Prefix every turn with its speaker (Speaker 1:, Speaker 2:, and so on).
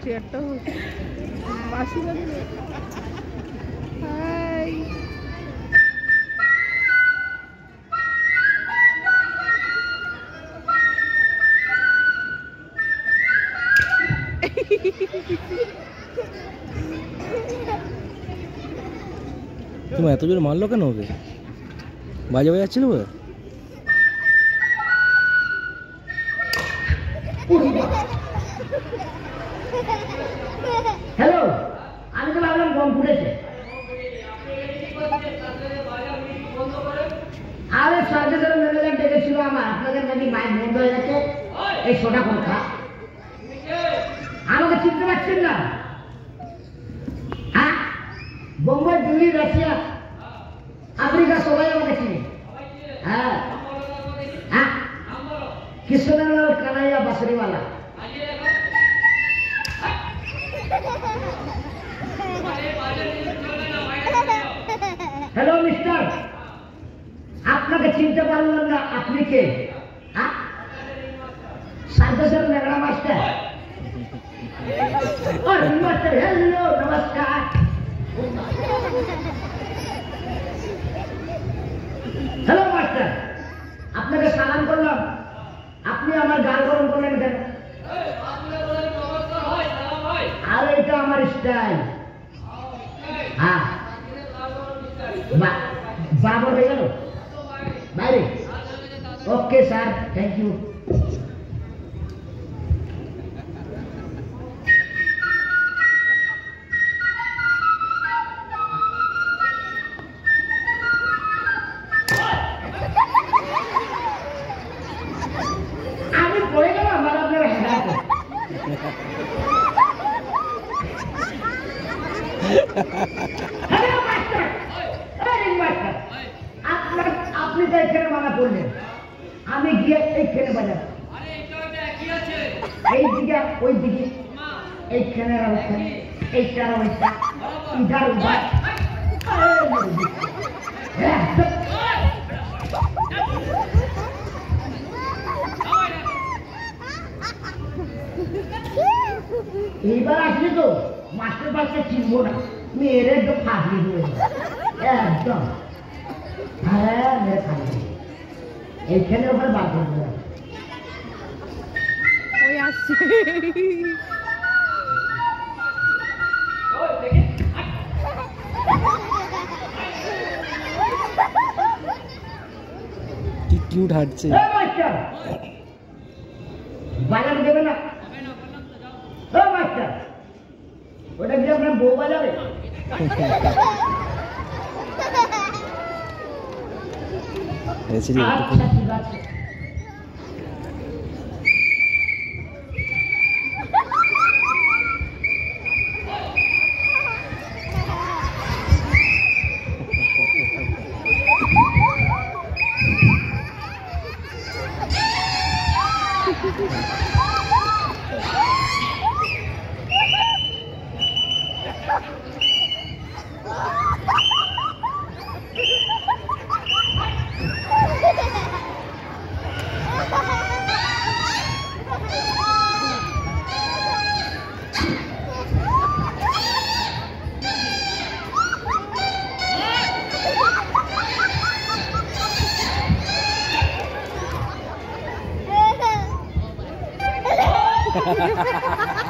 Speaker 1: চেয়ারটাও বাসি বাজবে। হাই
Speaker 2: তুমি এত জোরে মারলো কেন ওকে? বাজে বাজাচ্ছিল বলে?
Speaker 3: হ্যালো, আমি তো ভাবলাম বম ফুটেছে। আরে সার্জের ম্যানেজার ডেকেছিল আমার, আপনাদের নাকি মাইক বন্ধ হয়ে গেছে। এই সোটা কথা আমাকে চিনতে পারছেন না? হ্যাঁ, বোম্বাই, দিল্লি, রাশিয়া, আফ্রিকা সবাই আমাকে চিনে। হ্যাঁ হ্যাঁ, কৃষ্ণলাল কানাইয়া বাঁশরিওয়ালা। হ্যালো মিস্টার, আপনাকে চিনতে পারলাম না, আপনি কে? সার্কাসের ন্যাংরা মাস্টার। মাস্টার হ্যালো, নমস্কার। হ্যালো মাস্টার, আপনাকে সালাম করলাম, আপনি আমার গাল গরম করলেন কেন? আর এটা আমার স্টাইল। হ্যাঁ, বাবর হয়ে গেল বাইরে। Okay sir, thank you. আমি পড়ে গেলাম, আমার আপনার হেদায়ত। আপনি তো এখানে মানা করলেন, আমি গিয়ে এইখানে বাজাবো। এই দিকে ওই দিকে, এইখানে অবস্থা, এইটার অবস্থা, ইধার উধার। এইবার আসলে তো মাস্টার পাশে চিনবো না, মেয়েরে তো ফাঁসিয়ে দেবে একদম। হ্যাঁ, মেরে ফাঁসি এইখানে ওখানে বাদ করবো।
Speaker 1: ওই আসছে।
Speaker 2: কি কিউট হাঁটছে।
Speaker 3: বাজার দেবে না? মাস্টার, ওটা কি আপনার বউ বাজাবে? আচ্ছা ঠিক আছে।
Speaker 1: Ha ha ha ha!